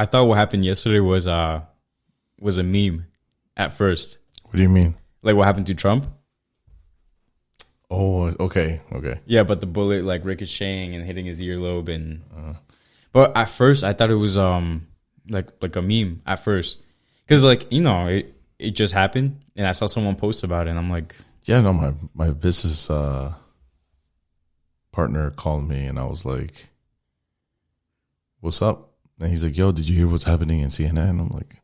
I thought what happened yesterday was a meme at first. What do you mean? Like what happened to Trump? Oh, okay. Yeah, but the bullet like ricocheting and hitting his earlobe and. But at first, I thought it was like a meme at first, because like it just happened, and I saw someone post about it, and I'm like, yeah, no, my business partner called me, and I was like, "What's up?" And he's like, "Yo, did you hear what's happening in CNN?" I'm like,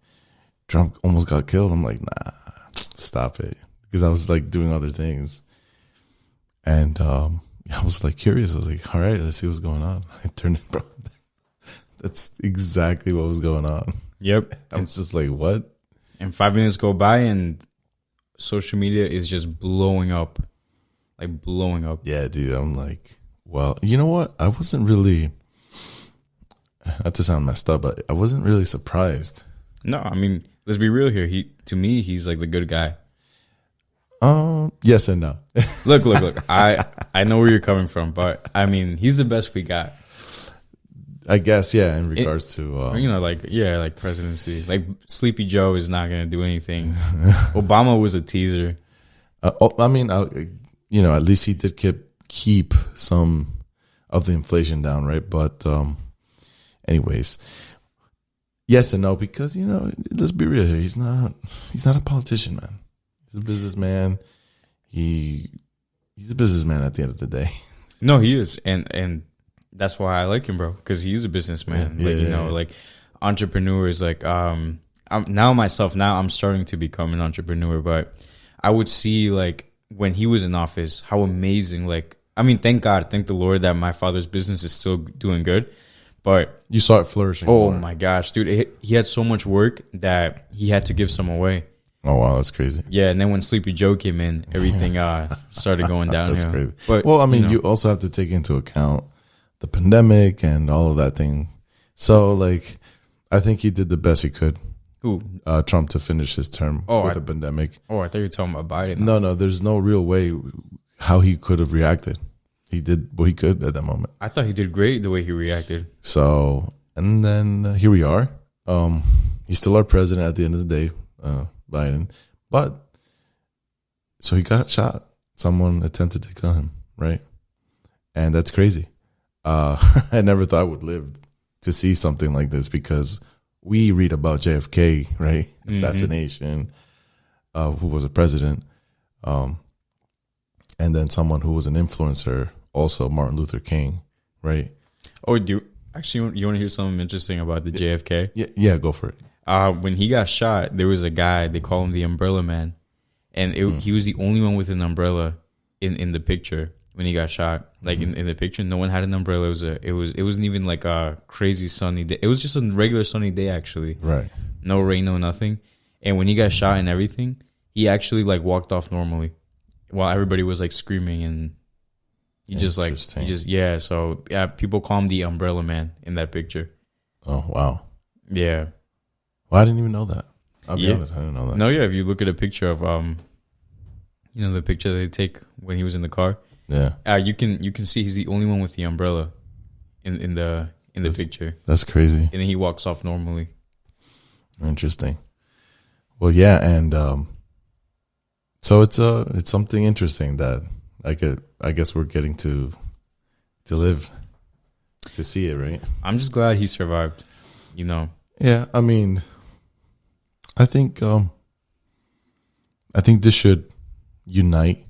"Trump almost got killed." I'm like, "Nah, stop it," because I was like doing other things, and I was like curious. I was like, "All right, let's see what's going on." I turned it, bro. That's exactly what was going on. Yep. I was just like, what? And 5 minutes go by and social media is just blowing up. Like blowing up. Yeah, dude. I'm like, well, you know what? I wasn't really, not to sound messed up, but I wasn't really surprised. No, I mean, let's be real here. To me, he's like the good guy. Yes and no. Look. I know where you're coming from, but I mean, he's the best we got. I guess, yeah, in regards to... like presidency. Like, Sleepy Joe is not going to do anything. Obama was a teaser. I mean, at least he did keep some of the inflation down, right? But anyways, yes and no, because, let's be real here. He's not a politician, man. He's a businessman. He's a businessman at the end of the day. No, he is. And that's why I like him, bro, because he's a businessman. Like entrepreneurs. Like I'm starting to become an entrepreneur, but I would see like when he was in office, how amazing. Like, I mean, thank the Lord that my father's business is still doing good, but you saw it flourishing. Oh my gosh, dude, he had so much work that he had to give some away. Oh wow, that's crazy. Yeah, and then when Sleepy Joe came in, everything started going down. That's crazy. But well, I mean, you also have to take into account the pandemic and all of that thing. So, like, I think he did the best he could. Who? Trump, to finish his term with the pandemic. Oh, I thought you were talking about Biden. No, there's no real way how he could have reacted. He did what he could at that moment. I thought he did great the way he reacted. So, and then here we are. He's still our president at the end of the day, Biden. But, so he got shot. Someone attempted to kill him, right? And that's crazy. I never thought I would live to see something like this, because we read about JFK, right? Assassination, who was a president. And then someone who was an influencer, also Martin Luther King, right? Oh, you want to hear something interesting about the JFK? Yeah, go for it. When he got shot, there was a guy, they call him the Umbrella Man. And he was the only one with an umbrella in the picture. When he got shot, like in the picture, no one had an umbrella. It wasn't even like a crazy sunny day. It was just a regular sunny day, actually. Right. No rain, no nothing. And when he got shot and everything, he actually like walked off normally, while everybody was like screaming, and So people call him the Umbrella Man in that picture. Oh wow. Yeah. Well, I didn't even know that. I'll be honest, I didn't know that. No, yeah. If you look at a picture of the picture they take when he was in the car. Yeah. You can see he's the only one with the umbrella in the picture. That's crazy. And then he walks off normally. Interesting. Well, yeah, and so it's something interesting that I guess we're getting to live to see it, right? I'm just glad he survived. Yeah, I mean, I think this should unite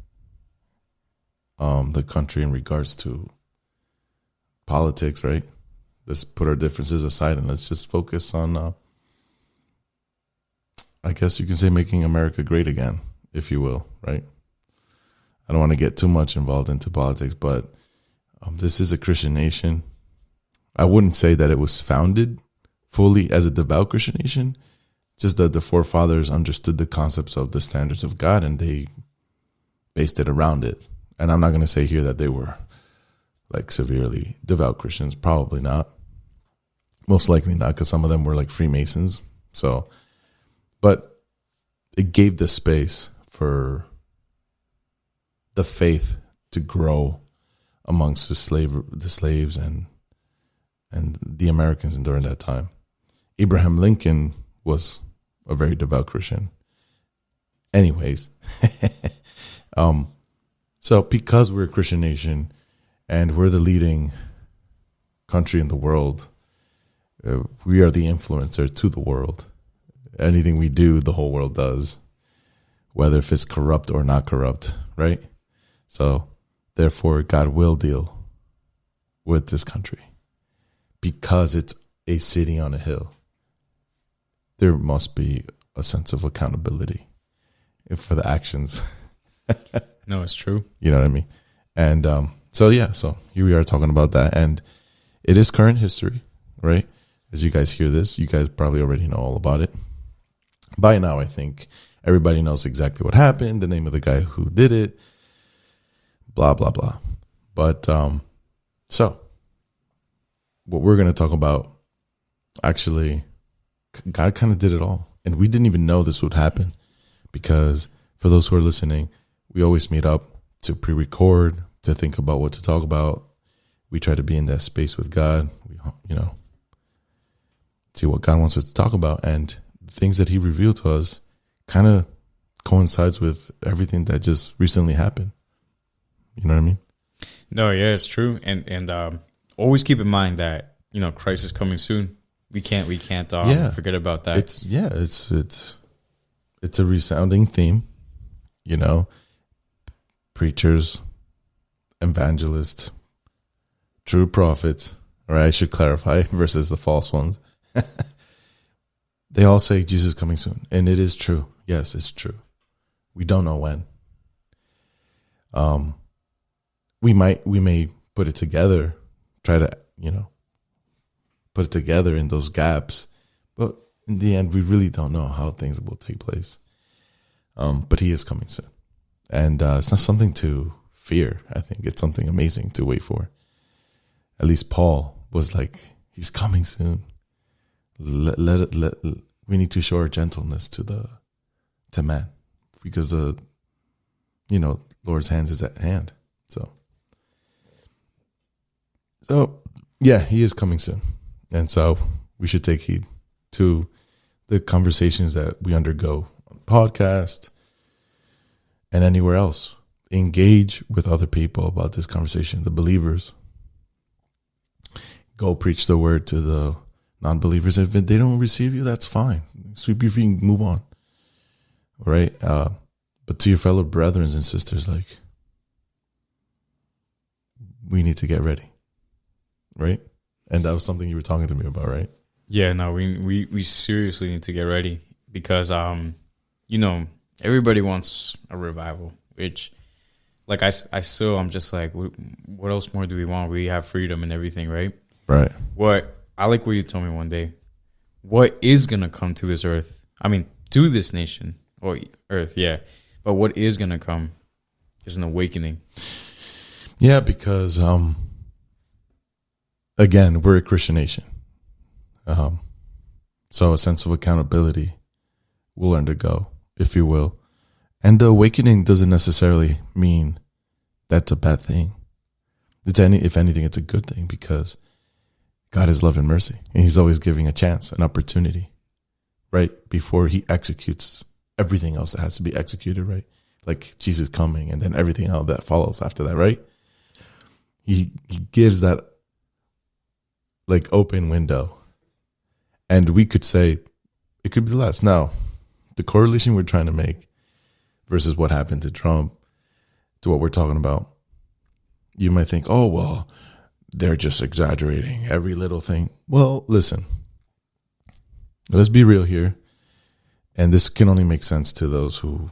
the country in regards to politics, right? Let's put our differences aside and let's just focus on, I guess you can say, making America great again, if you will, right? I don't want to get too much involved into politics, but this is a Christian nation. I wouldn't say that it was founded fully as a devout Christian nation, just that the forefathers understood the concepts of the standards of God and they based it around it. And I'm not going to say here that they were like severely devout Christians. Probably not. Most likely not, because some of them were like Freemasons. So, but it gave the space for the faith to grow amongst the slaves and the Americans during that time. Abraham Lincoln was a very devout Christian. Anyways, so because we're a Christian nation and we're the leading country in the world, we are the influencer to the world. Anything we do, the whole world does, whether if it's corrupt or not corrupt, right? So therefore, God will deal with this country because it's a city on a hill. There must be a sense of accountability for the actions. No, it's true. You know what I mean? And so here we are talking about that. And it is current history, right? As you guys hear this, you guys probably already know all about it. By now, I think everybody knows exactly what happened, the name of the guy who did it, blah, blah, blah. But so what we're going to talk about, actually, God kind of did it all. And we didn't even know this would happen because for those who are listening, we always meet up to pre-record, to think about what to talk about. We try to be in that space with God, see what God wants us to talk about. And the things that he revealed to us kind of coincides with everything that just recently happened. You know what I mean? No, yeah, it's true. And always keep in mind that, Christ is coming soon. We can't forget about that. It's a resounding theme, preachers, evangelists, true prophets, or I should clarify, versus the false ones. They all say Jesus is coming soon. And it is true. Yes, it's true. We don't know when. We may put it together, try to, put it together in those gaps. But in the end, we really don't know how things will take place. But he is coming soon. And it's not something to fear. I think it's something amazing to wait for. At least Paul was like, he's coming soon. We need to show our gentleness to man, because the Lord's hands is at hand. So yeah, he is coming soon. And so we should take heed to the conversations that we undergo on the podcast and anywhere else. Engage with other people about this conversation, the believers. Go preach the word to the non-believers. If they don't receive you, that's fine. Sweep your feet and move on. All right? But to your fellow brethren and sisters, we need to get ready. Right? And that was something you were talking to me about, right? Yeah, no, we seriously need to get ready because, everybody wants a revival, which, I'm just like, what else more do we want? We have freedom and everything, right? Right. I like what you told me one day. What is going to come to this earth? I mean, to this nation or earth, yeah. But what is going to come is an awakening. Yeah, because, again, we're a Christian nation. So a sense of accountability will undergo, if you will. And the awakening doesn't necessarily mean that's a bad thing. If anything, it's a good thing because God is love and mercy. And he's always giving a chance, an opportunity, right? Before he executes everything else that has to be executed, right? Like Jesus coming and then everything else that follows after that, right? He gives that open window. And we could say it could be less. Now, the correlation we're trying to make versus what happened to Trump to what we're talking about, you might think, oh, well, they're just exaggerating every little thing. Well, listen, let's be real here. And this can only make sense to those who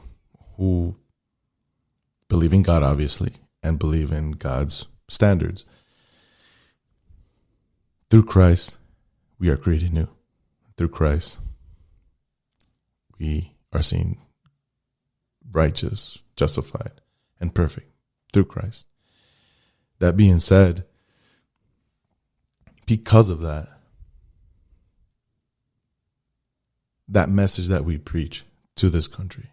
believe in God, obviously, and believe in God's standards. Through Christ, we are created new. Through Christ, we are seen righteous, justified, and perfect through Christ. That being said, because of that message that we preach to this country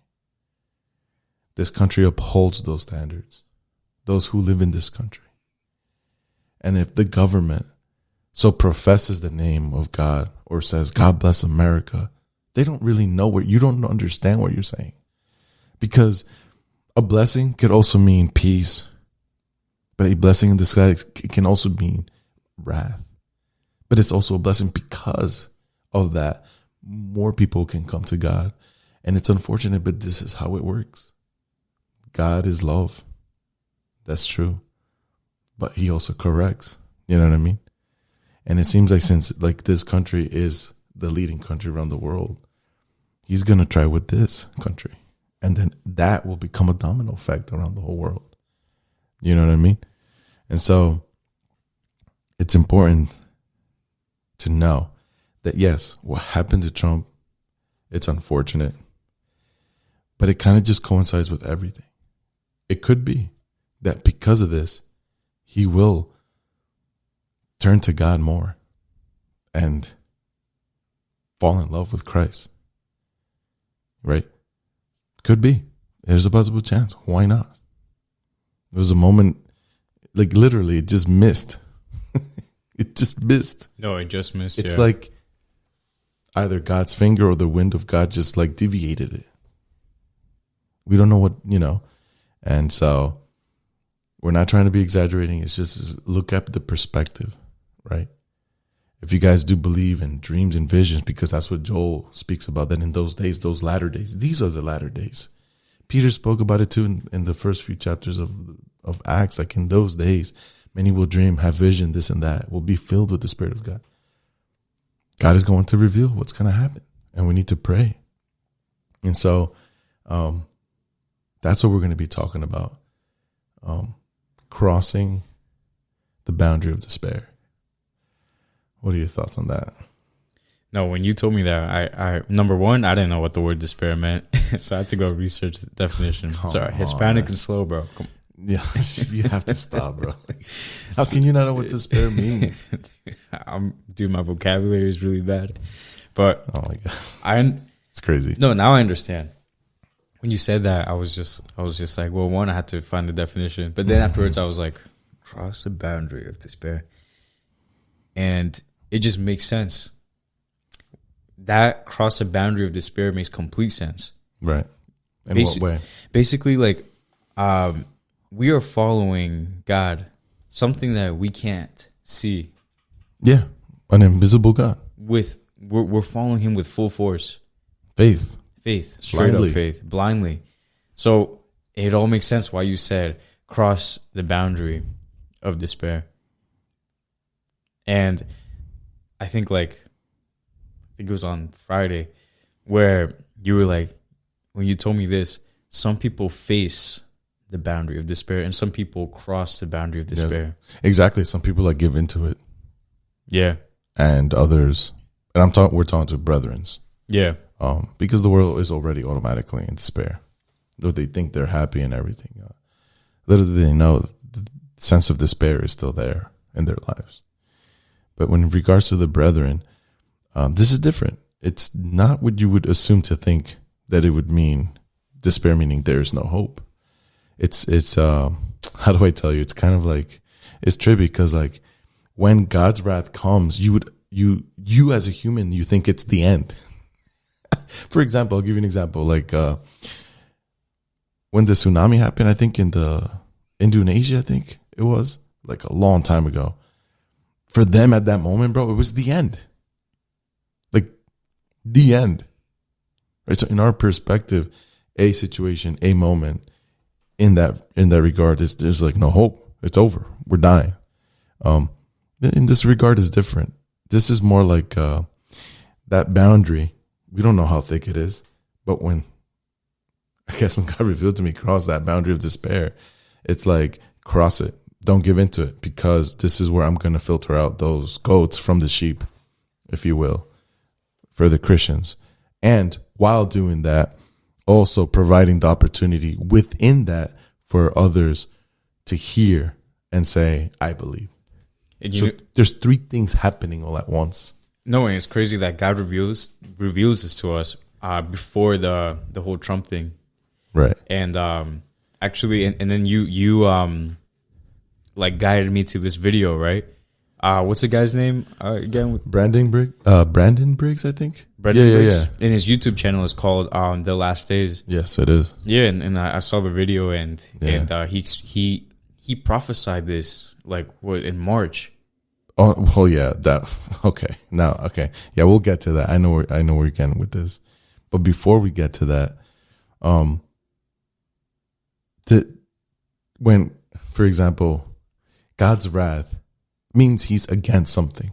upholds those standards, those who live in this country. And if the government so professes the name of God or says, God bless America, they don't really know what you don't understand what you're saying. Because a blessing could also mean peace, but a blessing in disguise can also mean wrath. But it's also a blessing because of that. More people can come to God. And it's unfortunate, but this is how it works. God is love. That's true. But he also corrects. You know what I mean? And it seems like since like this country is the leading country around the world, he's going to try with this country. And then that will become a domino effect around the whole world. You know what I mean? And so it's important to know that, yes, what happened to Trump, it's unfortunate. But it kind of just coincides with everything. It could be that because of this, he will turn to God more and fall in love with Christ. Right? Could be. There's a possible chance. Why not? There was a moment, like literally, it just missed. It just missed. No, it just missed. It's like either God's finger or the wind of God just like deviated it. We don't know what, and so we're not trying to be exaggerating. It's just look at the perspective, right? If you guys do believe in dreams and visions, because that's what Joel speaks about, that in those days, those latter days, these are the latter days. Peter spoke about it too in the first few chapters of Acts. Like in those days, many will dream, have vision, this and that, will be filled with the Spirit of God. God is going to reveal what's going to happen, and we need to pray. And so that's what we're going to be talking about, crossing the boundary of despair. What are your thoughts on that? No, when you told me that, I number one, I didn't know what the word despair meant, so I had to go research the definition. Sorry, Hispanic and slow, bro. Yeah, you have to stop, bro. How can you not know what despair means? Dude, my vocabulary is really bad. But oh my god, it's crazy. No, now I understand. When you said that, I was just like, well, one, I had to find the definition, but then afterwards, I was like, cross the boundary of despair, and it just makes sense. That cross the boundary of despair makes complete sense. Right. In what way? Basically, like, we are following God, something that we can't see. Yeah, an invisible God. We're following him with full force. Faith, straight blindly. up faith, blindly. So it all makes sense why you said cross the boundary of despair. And I think it was on Friday where you were like, when you told me this, some people face the boundary of despair and some people cross the boundary of despair. Yeah, exactly. Some people give into it. Yeah. And others, and we're talking to brethrens. Yeah. Because the world is already automatically in despair. Though they think they're happy and everything. Little do they know the sense of despair is still there in their lives. But when in regards to the brethren, this is different. It's not what you would assume to think that it would mean. Despair meaning there is no hope. It's how do I tell you? It's kind of like, it's trippy because like when God's wrath comes, you as a human, you think it's the end. For example, I'll give you an example. Like when the tsunami happened, I think in the Indonesia, I think it was like a long time ago. For them at that moment, bro, it was the end. Like the end. Right? So in our perspective, a situation, a moment in that regard is there's like no hope. It's over. We're dying. In this regard is different. This is more like that boundary. We don't know how thick it is, but when God revealed to me, cross that boundary of despair, it's like cross it. Don't give into it, because this is where I'm going to filter out those goats from the sheep, if you will, for the Christians. And while doing that, also providing the opportunity within that for others to hear and say, I believe. And so there's three things happening all at once. No, and it's crazy that God reveals this to us before the whole Trump thing. Right. And actually, and then you like guided me to this video, right? What's the guy's name again? Brandon Briggs, I think. Brandon Briggs. And his YouTube channel is called The Last Days. Yes, it is. Yeah, and I saw the video, and he prophesied this like in March. Oh, well, yeah. Okay. Now, okay. Yeah, we'll get to that. I know where you're getting with this, but before we get to that, when, for example, God's wrath means he's against something,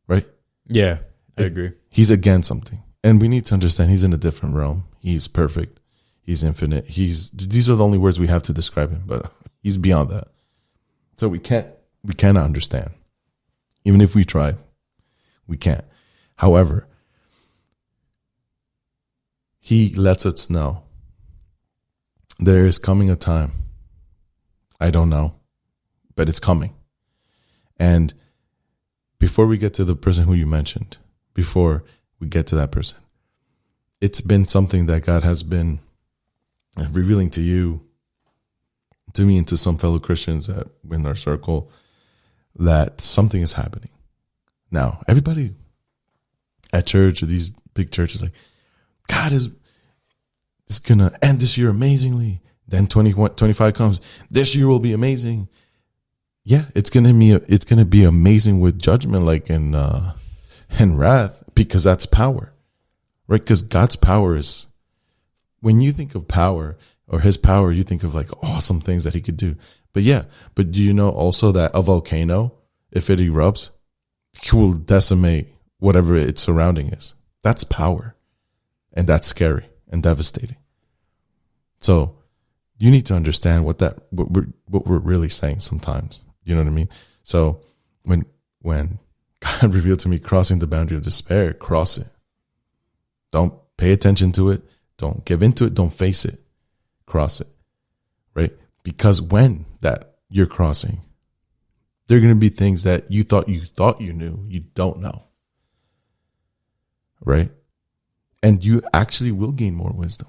right? Yeah, I agree. He's against something, and we need to understand he's in a different realm. He's perfect. He's infinite. These are the only words we have to describe him, but he's beyond that. So we cannot understand. Even if we try, we can't. However, he lets us know there is coming a time. I don't know, but it's coming. And before we get to the person who you mentioned, before we get to that person, it's been something that God has been revealing to you, to me, and to some fellow Christians that in our circle, that something is happening. Now, everybody at church or these big churches, like, God is going to end this year amazingly. Then 2025 comes. This year will be amazing. Yeah, it's going to be amazing with judgment, like and wrath, because that's power, right? Because God's power is, when you think of power or his power, you think of like awesome things that he could do. But do you know also that a volcano, if it erupts, it will decimate whatever its surrounding is. That's power. And that's scary and devastating. So you need to understand what we're really saying sometimes. You know what I mean? So when God revealed to me crossing the boundary of despair, cross it. Don't pay attention to it. Don't give into it. Don't face it. Cross it. Right? Because when that you're crossing, there are going to be things that you thought you knew, you don't know. Right? And you actually will gain more wisdom.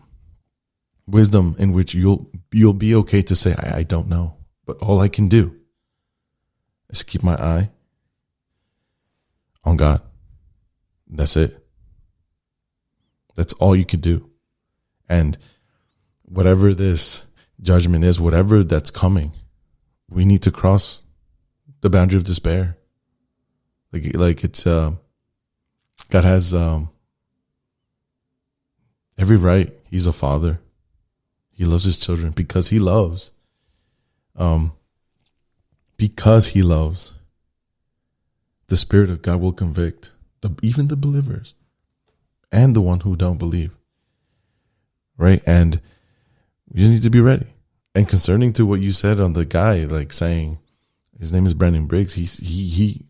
Wisdom in which you'll be okay to say, I don't know. But all I can do is keep my eye on God. That's it. That's all you could do. And whatever this judgment is, whatever that's coming, we need to cross the boundary of despair. Like it's God has every right. He's a father. He loves his children because he loves. Because he loves. The Spirit of God will convict even the believers and the one who don't believe. Right? And we just need to be ready. And concerning to what you said on the guy, like saying his name is Brandon Briggs, he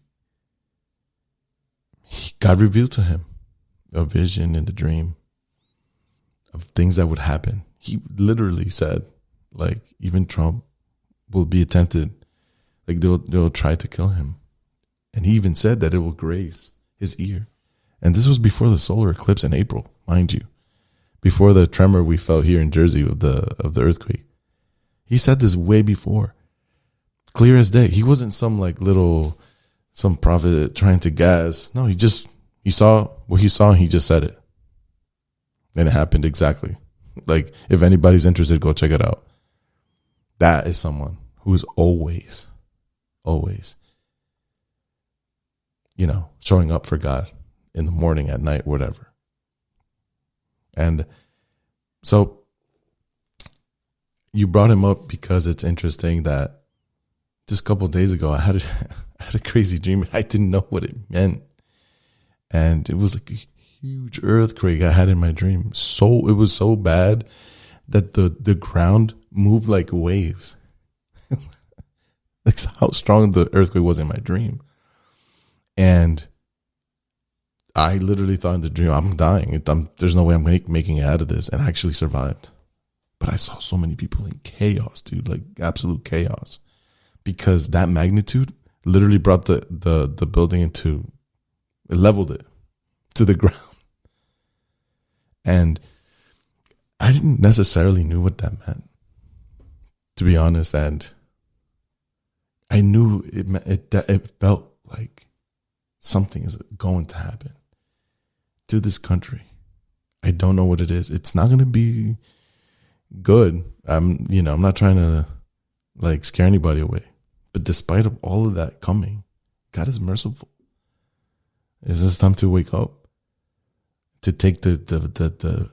God revealed to him a vision in the dream of things that would happen. He literally said, like, even Trump will be attempted, like they'll try to kill him. And he even said that it will graze his ear. And this was before the solar eclipse in April, mind you. Before the tremor we felt here in Jersey of the earthquake. He said this way before. Clear as day. He wasn't some prophet trying to gas. No, he saw what he saw and he just said it. And it happened exactly. Like, if anybody's interested, go check it out. That is someone who is always, showing up for God in the morning, at night, whatever. And so you brought him up because it's interesting that just a couple of days ago, I had a crazy dream. I didn't know what it meant. And it was like a huge earthquake I had in my dream. So it was so bad that the ground moved like waves. That's how strong the earthquake was in my dream. And I literally thought in the dream, I'm dying. There's no way I'm making it out of this. And I actually survived. But I saw so many people in chaos, dude, like absolute chaos. Because that magnitude literally brought the building it leveled it to the ground. And I didn't necessarily knew what that meant, to be honest. And I knew it felt like something is going to happen to this country. I don't know what it is. It's not going to be good. I'm not trying to like scare anybody away, but despite of all of that coming, God is merciful. It's just time to wake up, to take the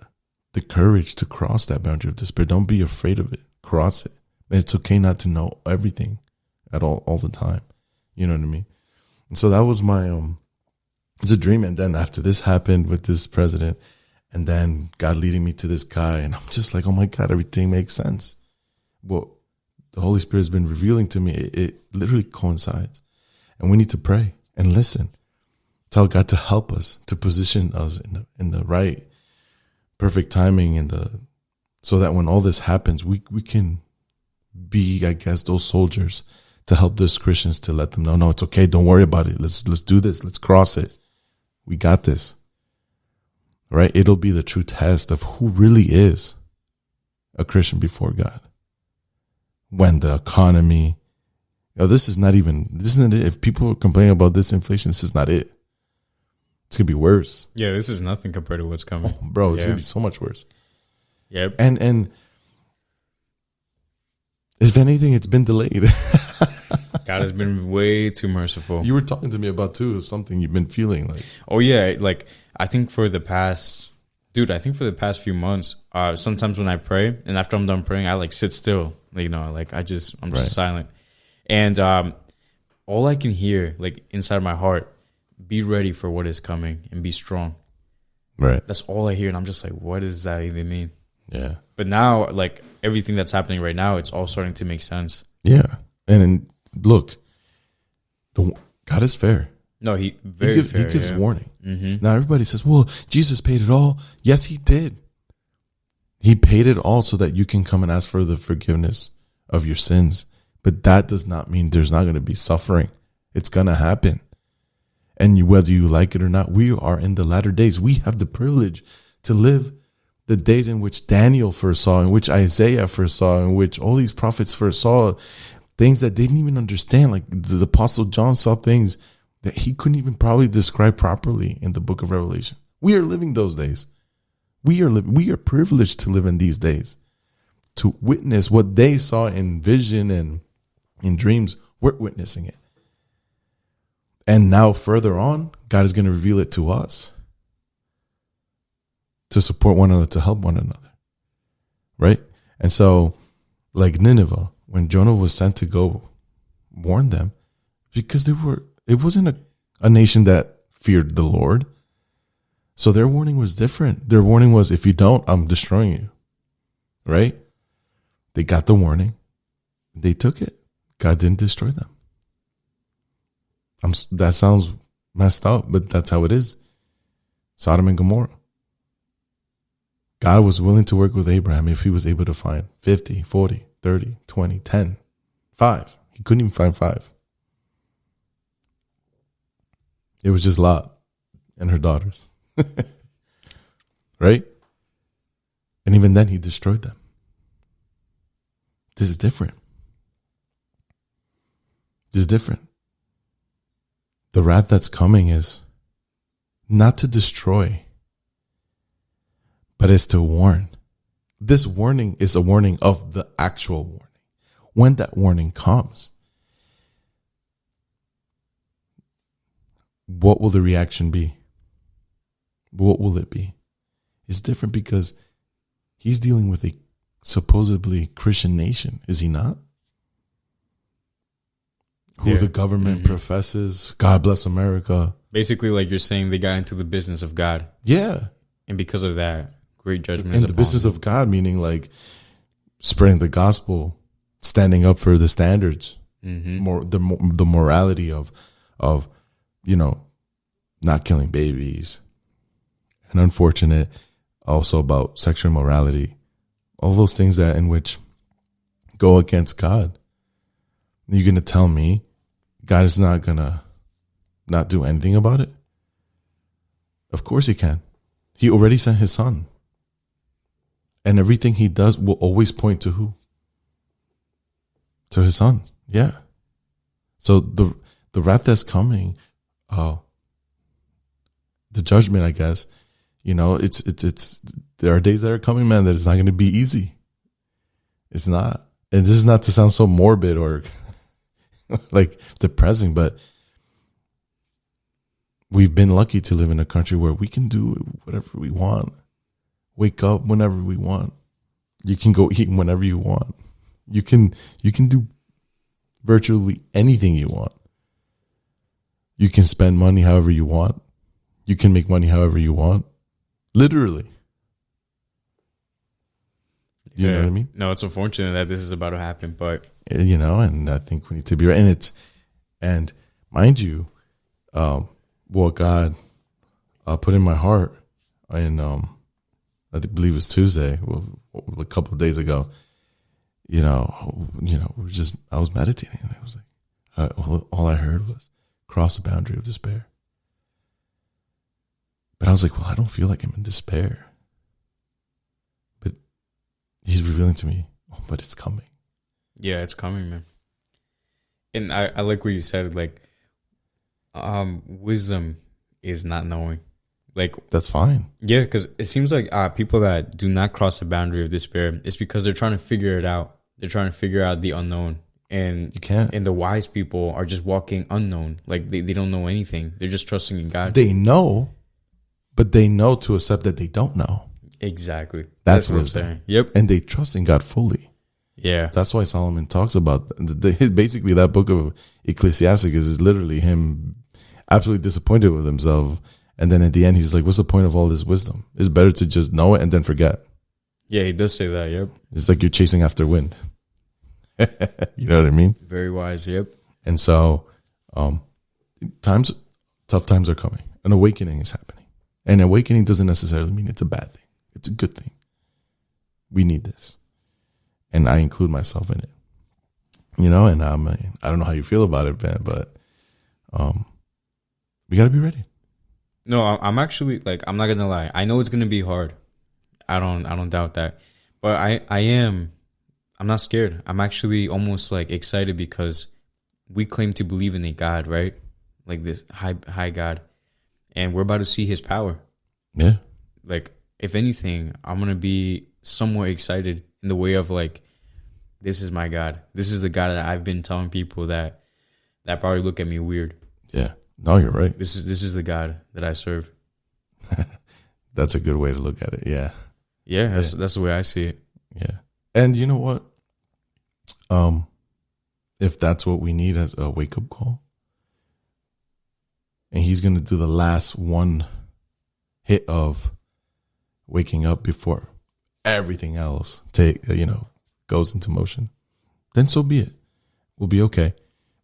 courage to cross that boundary of despair. Don't be afraid of it. Cross it. And it's okay not to know everything at all the time. You know what I mean? And so that was my it's a dream. And then after this happened with this president, and then God leading me to this guy, and I'm just like, oh my God, everything makes sense. What the Holy Spirit has been revealing to me, it literally coincides. And we need to pray and listen. Tell God to help us, to position us in the right, perfect timing, so that when all this happens, we can be, I guess, those soldiers to help those Christians, to let them know, no, it's okay. Don't worry about it. Let's do this. Let's cross it. We got this. Right? It'll be the true test of who really is a Christian before God. When the economy, this isn't it. If people are complaining about this inflation, this is not it. It's going to be worse. Yeah, this is nothing compared to what's coming. Oh, bro, it's going to be so much worse. Yep. And if anything, it's been delayed. God has been way too merciful. You were talking to me about, too, something you've been feeling like. Oh, yeah. Like, I think for the past few months, sometimes when I pray, and after I'm done praying, I like sit still. Like, I'm just silent. And all I can hear, like inside my heart, be ready for what is coming and be strong. Right. That's all I hear. And I'm just like, what does that even mean? Yeah. But now, like everything that's happening right now, it's all starting to make sense. Yeah. And look, God is fair. No, he gives warning. Mm-hmm. Now everybody says, well, Jesus paid it all. Yes, he did. He paid it all so that you can come and ask for the forgiveness of your sins. But that does not mean there's not going to be suffering. It's going to happen. And whether you like it or not, we are in the latter days. We have the privilege to live the days in which Daniel first saw, in which Isaiah first saw, in which all these prophets first saw, things that they didn't even understand. Like the Apostle John saw things that he couldn't even probably describe properly in the book of Revelation. We are living those days. We are privileged to live in these days, to witness what they saw in vision and in dreams. We're witnessing it. And now further on, God is going to reveal it to us to support one another, to help one another. Right? And so, like Nineveh, when Jonah was sent to go warn them, because it wasn't a nation that feared the Lord. So their warning was different. Their warning was, if you don't, I'm destroying you. Right? They got the warning. They took it. God didn't destroy them. That sounds messed up, but that's how it is. Sodom and Gomorrah. God was willing to work with Abraham if he was able to find 50, 40, 30, 20, 10, 5. He couldn't even find 5. It was just Lot and her daughters. Right? And even then he destroyed them. This is different. This is different. The wrath that's coming is not to destroy, but is to warn. This warning is a warning of the actual warning. When that warning comes, what will the reaction be? What will it be? It's different because he's dealing with a supposedly Christian nation, is he not? Who the government professes, God bless America. Basically, like you're saying, they got into the business of God. Yeah. And because of that, great judgment is upon the business them. of God, meaning like spreading the gospel, standing up for the standards, the morality of not killing babies, and unfortunate also about sexual immorality, all those things that in which go against God. You're going to tell me God is not going to not do anything about it? Of course he can. He already sent his son. And everything he does will always point to who? To his son. Yeah. So the wrath that's coming, the judgment, I guess, it's there are days that are coming, man, that it's not going to be easy. It's not. And this is not to sound so morbid or like depressing, but we've been lucky to live in a country where we can do whatever we want. Wake up whenever we want. You can go eat whenever you want. You can do virtually anything you want. You can spend money however you want. You can make money however you want. Literally. You know what I mean? No, it's unfortunate that this is about to happen, but and I think we need to be right. And mind you, what God put in my heart, and I believe it was Tuesday, a couple of days ago. I was meditating, and I was like, all I heard was cross the boundary of despair. But I was like, well, I don't feel like I'm in despair. But he's revealing to me, but it's coming. Yeah, it's coming, man. And I like what you said, like, wisdom is not knowing. Like, that's fine. Yeah, because it seems like people that do not cross the boundary of despair, it's because they're trying to figure it out. They're trying to figure out the unknown. And you can't. And the wise people are just walking unknown. Like, they don't know anything. They're just trusting in God. They know, but they know to accept that they don't know. Exactly. That's what I'm wisdom. saying. Yep. And they trust in God fully. Yeah. That's why Solomon talks about basically that book of Ecclesiastes is literally him absolutely disappointed with himself. And then at the end, he's like, what's the point of all this wisdom? It's better to just know it and then forget. Yeah, he does say that. Yep. It's like you're chasing after wind. You know what I mean? Very wise. Yep. And so tough times are coming. An awakening is happening. And awakening doesn't necessarily mean it's a bad thing. It's a good thing. We need this. And I include myself in it. And I don't know how you feel about it, Ben, but we got to be ready. No, I'm actually, like, I'm not going to lie. I know it's going to be hard. I don't doubt that. But I'm not scared. I'm actually almost like excited because we claim to believe in a God, right? Like this high God. And we're about to see his power. Yeah. Like, if anything, I'm going to be somewhat excited in the way of like, this is my God. This is the God that I've been telling people that probably look at me weird. Yeah. No, you're right. This is the God that I serve. That's a good way to look at it. Yeah. Yeah, that's the way I see it. Yeah. And you know what? If that's what we need as a wake-up call, and he's going to do the last one hit of waking up before everything else goes into motion, then so be it. We'll be okay.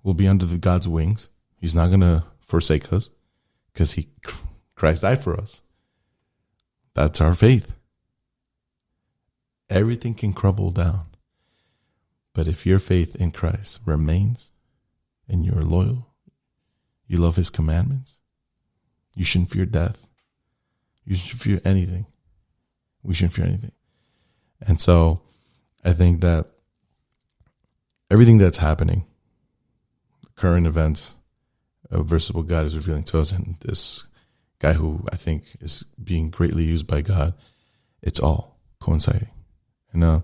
We'll be under the God's wings. He's not going to forsake us because Christ died for us. That's our faith. Everything can crumble down. But if your faith in Christ remains and you're loyal, you love his commandments, you shouldn't fear death. You shouldn't fear anything. We shouldn't fear anything. And so I think that everything that's happening, current events versus what God is revealing to us, and this guy who I think is being greatly used by God, it's all coinciding. And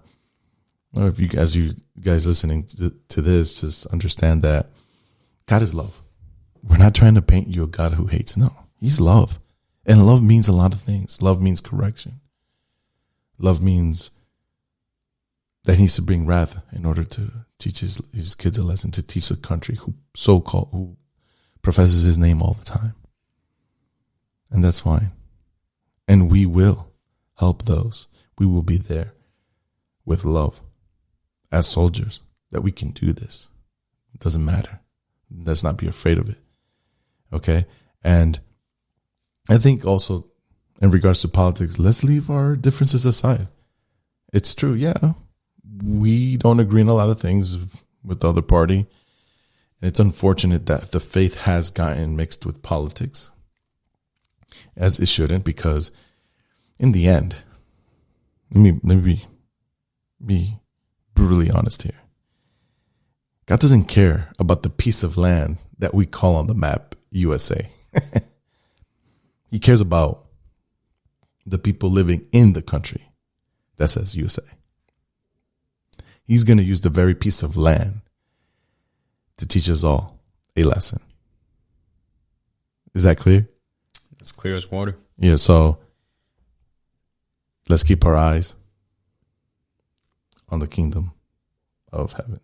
if you guys listening to this, just understand that God is love. We're not trying to paint you a God who hates. No, he's love. And love means a lot of things. Love means correction. Love means that he needs to bring wrath in order to teach his kids a lesson, to teach a country who professes his name all the time. And that's fine. And we will help those. We will be there with love as soldiers, that we can do this. It doesn't matter. Let's not be afraid of it. Okay? And I think also in regards to politics, let's leave our differences aside. It's true, yeah. We don't agree on a lot of things with the other party. And it's unfortunate that the faith has gotten mixed with politics, as it shouldn't, because in the end, let me be brutally honest here. God doesn't care about the piece of land that we call on the map USA. He cares about the people living in the country that says USA. He's going to use the very piece of land to teach us all a lesson. Is that clear? It's clear as water. Yeah, so let's keep our eyes on the kingdom of heaven.